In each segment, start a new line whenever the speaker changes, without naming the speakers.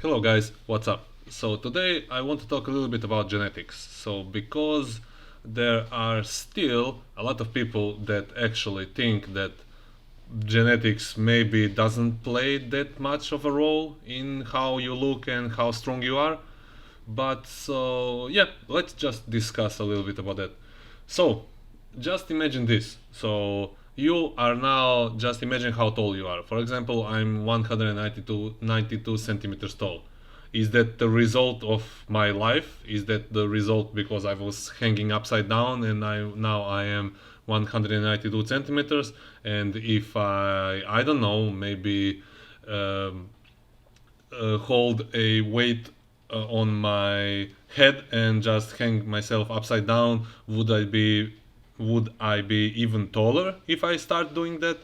Hello guys, what's up? So today I want to talk a little bit about genetics. So because there are still a lot of people that actually think that genetics maybe doesn't play that much of a role in how you look and how strong you are. But so yeah, let's just discuss a little bit about that. So just imagine this. So you are now just imagine how tall you are. For example, I'm 192 centimeters tall. Is that the result of my life? Is that the result because I was hanging upside down and I am 192 centimeters? And if I don't know, maybe um, hold a weight on my head and just hang myself upside down, would I be even taller if I start doing that?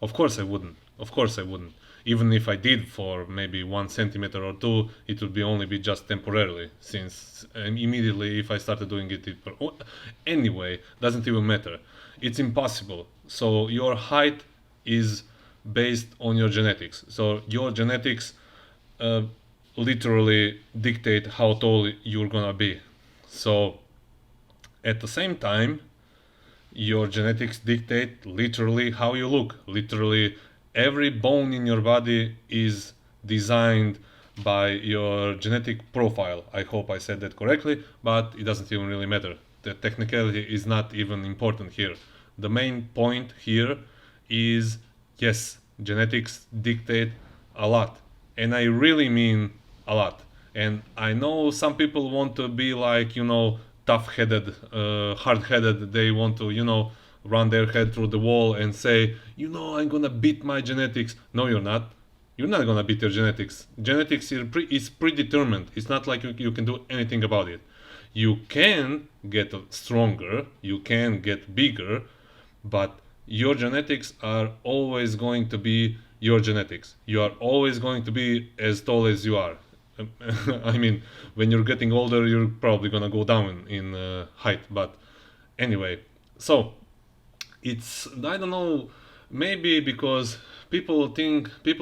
Of course I wouldn't. Of course I wouldn't. Even if I did for maybe 1 centimeter or two, it would be only be just temporarily. Since immediately if I started doing anyway, doesn't even matter. It's impossible. So your height is based on your genetics. So your genetics uh, literally dictate how tall you're gonna be. So at the same time, your genetics dictate literally how you look. Literally, every bone in your body is designed by your genetic profile. I hope I said that correctly, but it doesn't even really matter. The technicality is not even important here. The main point here is yes, genetics dictate a lot. And I really mean a lot. And I know some people want to be like, tough headed, hard headed. They want to, run their head through the wall and say, I'm gonna beat my genetics. No, you're not. You're not gonna beat your genetics. Genetics is predetermined. It's not like you can do anything about it. You can get stronger, you can get bigger, but your genetics are always going to be your genetics. You are always going to be as tall as you are. I mean, when you're getting older, you're probably gonna go down in height. But anyway, so it's I don't know, maybe because people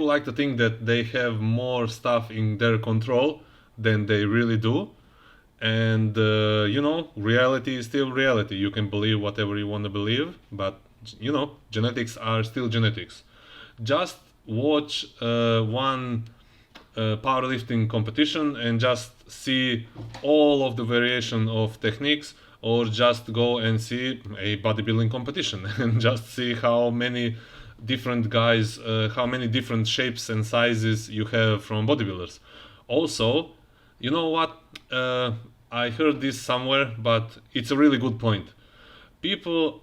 like to think that they have more stuff in their control than they really do, and reality is still reality. You can believe whatever you want to believe, but genetics are still genetics. Just watch one powerlifting competition and just see all of the variation of techniques, or just go and see a bodybuilding competition and just see how many different guys, how many different shapes and sizes you have from bodybuilders. Also, you know what? I heard this somewhere, but it's a really good point. People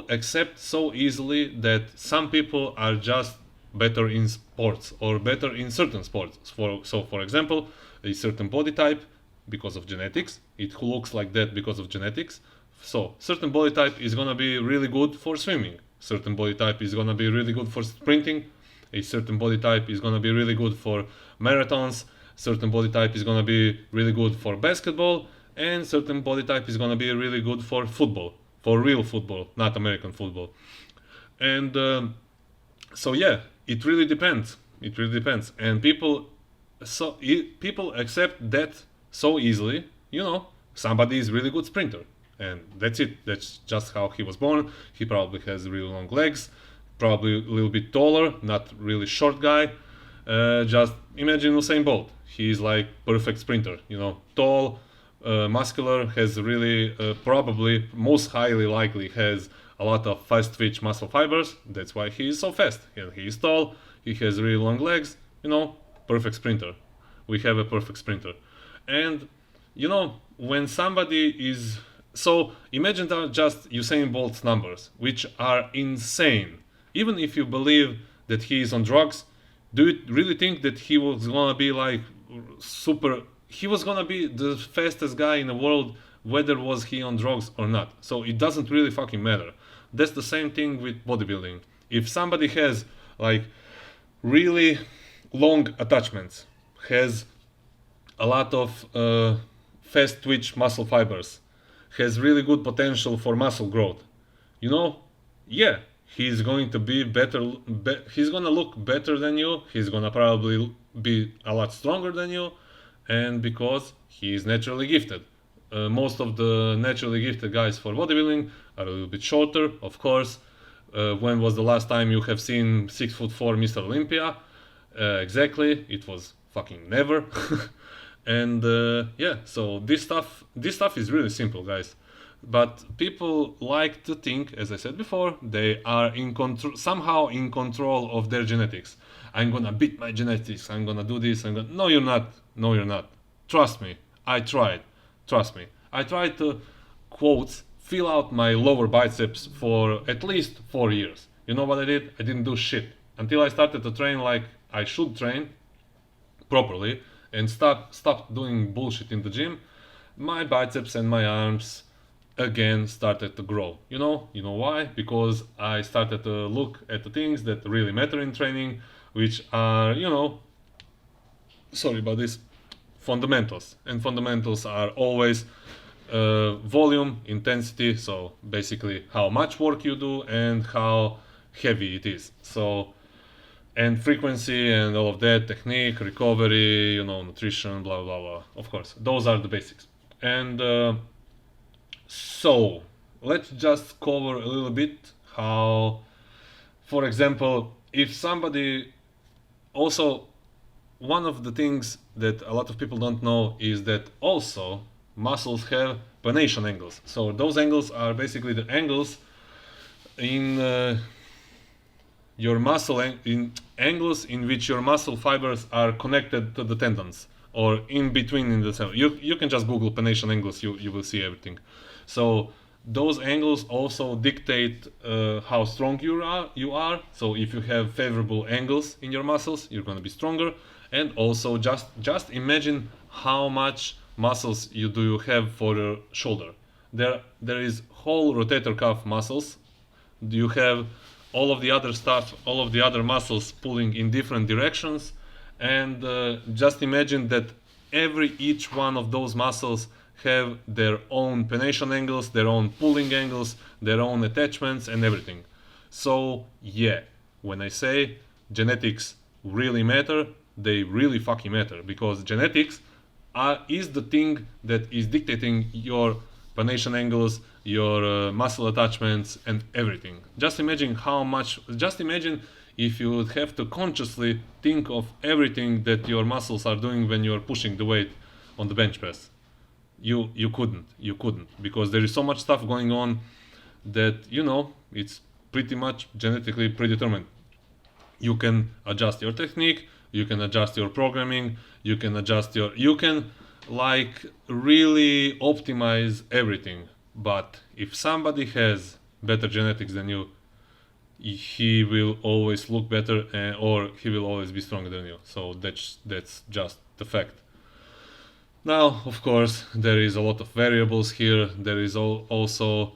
accept so easily that some people are just better in sports or better in certain sports. For example, a certain body type because of genetics, it looks like that because of genetics. So certain body type is gonna be really good for swimming. Certain body type is gonna be really good for sprinting. A certain body type is gonna be really good for marathons. Certain body type is gonna be really good for basketball, and certain body type is gonna be really good for football, for real football, not American football. And so yeah, it really depends. It really depends, and people accept that so easily. Somebody is really good sprinter, and that's it. That's just how he was born. He probably has really long legs, probably a little bit taller, not really short guy. Just imagine Usain Bolt. He's like perfect sprinter. Tall, muscular, has really probably most highly likely has a lot of fast twitch muscle fibers. That's why he is so fast. And he is tall. He has really long legs. Perfect sprinter. We have a perfect sprinter. And when somebody is so imagine that just Usain Bolt's numbers, which are insane. Even if you believe that he is on drugs, do you really think that he was gonna be like super? He was gonna be the fastest guy in the world, whether was he on drugs or not. So it doesn't really fucking matter. That's the same thing with bodybuilding. If somebody has like really long attachments, has a lot of fast twitch muscle fibers, has really good potential for muscle growth, you know, he's going to be better. He's gonna look better than you. He's gonna probably be a lot stronger than you, and because he is naturally gifted. Most of the naturally gifted guys for bodybuilding are a little bit shorter, of course. When was the last time you have seen 6'4" Mr. Olympia? Exactly, it was fucking never. And yeah, so this stuff is really simple, guys. But people like to think, as I said before, they are in control, somehow in control of their genetics. I'm gonna beat my genetics. I'm gonna do this. No, you're not. No, you're not. Trust me. I tried. Trust me. I tried to, quotes, fill out my lower biceps for at least 4 years. You know what I did? I didn't do shit until I started to train like I should train properly and stopped doing bullshit in the gym. My biceps and my arms again started to grow. You know why? Because I started to look at the things that really matter in training, which are, sorry about this, fundamentals. And fundamentals are always volume, intensity, so basically how much work you do and how heavy it is. So, and frequency and all of that, technique, recovery, nutrition, blah blah blah. Of course, those are the basics. And so let's just cover a little bit how, for example, if somebody also, one of the things that a lot of people don't know is that also muscles have pronation angles. So those angles are basically the angles in your muscle, in angles in which your muscle fibers are connected to the tendons or in between in the cell. You can just Google pronation angles, you will see everything. So those angles also dictate how strong you are. So if you have favorable angles in your muscles, you're going to be stronger. And also just imagine how much muscles you have for your shoulder. There is whole rotator cuff muscles. You have all of the other stuff, all of the other muscles pulling in different directions. And just imagine that each one of those muscles have their own pronation angles, their own pulling angles, their own attachments and everything. So yeah, when I say genetics really matter, they really fucking matter, because genetics is the thing that is dictating your pronation angles, your muscle attachments and everything. Just imagine if you would have to consciously think of everything that your muscles are doing when you're pushing the weight on the bench press. You couldn't, because there is so much stuff going on that it's pretty much genetically predetermined. You can adjust your technique, you can adjust your programming, you can like really optimize everything. But if somebody has better genetics than you, he will always look better, or he will always be stronger than you. So that's just the fact. Now, of course, there is a lot of variables here. There is also,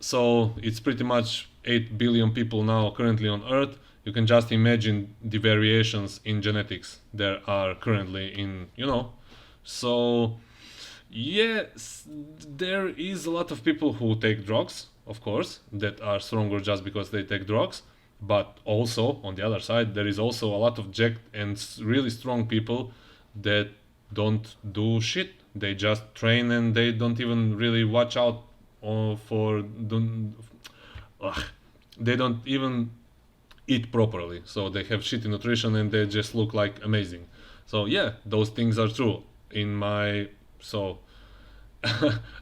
so it's pretty much 8 billion people now currently on Earth. You can just imagine the variations in genetics there are currently in, So, yes, there is a lot of people who take drugs, of course, that are stronger just because they take drugs. But also, on the other side, there is also a lot of jacked and really strong people that don't do shit. They just train and they don't even really watch out they don't even eat properly. So they have shitty nutrition and they just look like amazing. So yeah, those things are true. I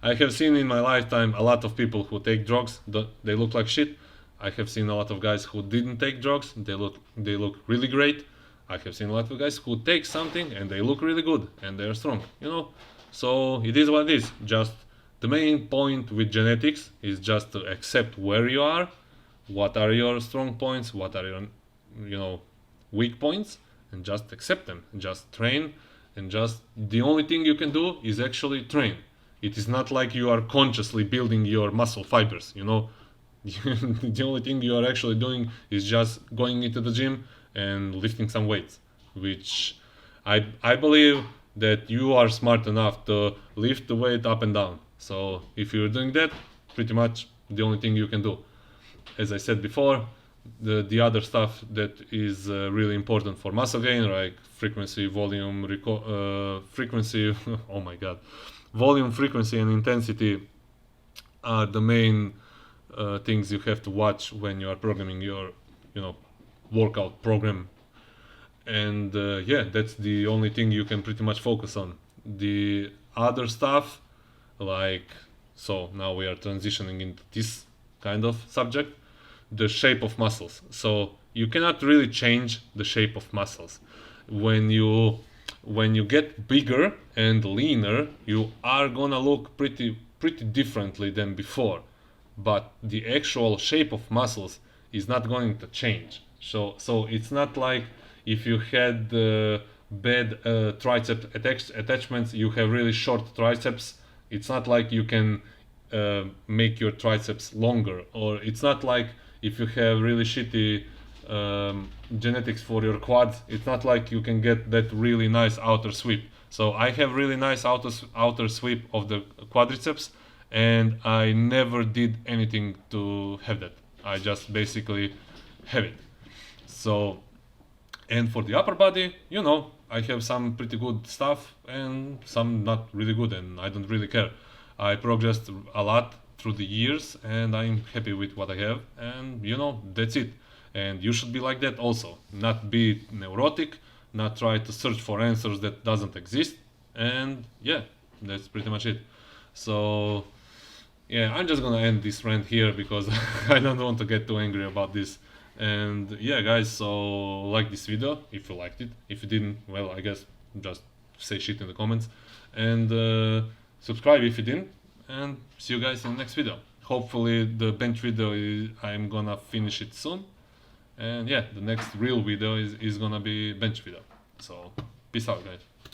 have seen in my lifetime a lot of people who take drugs, they look like shit. I have seen a lot of guys who didn't take drugs, they look really great. I have seen a lot of guys who take something and they look really good and they're strong, So it is what it is. Just the main point with genetics is just to accept where you are, what are your strong points, what are your, weak points, and just accept them. Just train, and just the only thing you can do is actually train. It is not like you are consciously building your muscle fibers, The only thing you are actually doing is just going into the gym and lifting some weights, which I believe that you are smart enough to lift the weight up and down. So if you're doing that, pretty much the only thing you can do. As I said before, the other stuff that is really important for muscle gain, like frequency, volume, frequency. Oh my god, volume, frequency, and intensity are the main things you have to watch when you are programming your, workout program. And yeah, that's the only thing you can pretty much focus on. The other stuff, like, so now we are transitioning into this kind of subject, the shape of muscles. So you cannot really change the shape of muscles. When you get bigger and leaner, you are gonna look pretty differently than before, but the actual shape of muscles is not going to change. So it's not like if you had bad tricep attachments, you have really short triceps. It's not like you can make your triceps longer, or it's not like if you have really shitty genetics for your quads, it's not like you can get that really nice outer sweep. So I have really nice outer sweep of the quadriceps, and I never did anything to have that. I just basically have it. So, and for the upper body, I have some pretty good stuff and some not really good, and I don't really care. I progressed a lot through the years, and I'm happy with what I have, and that's it. And you should be like that also. Not be neurotic, not try to search for answers that doesn't exist, and yeah, that's pretty much it. So yeah, I'm just gonna end this rant here because I don't want to get too angry about this. And yeah, guys, so like this video if you liked it. If you didn't, well, I guess just say shit in the comments, and subscribe if you didn't, and see you guys in the next video. Hopefully the bench video I'm gonna finish it soon, and yeah, the next real video is gonna be bench video. So peace out, guys.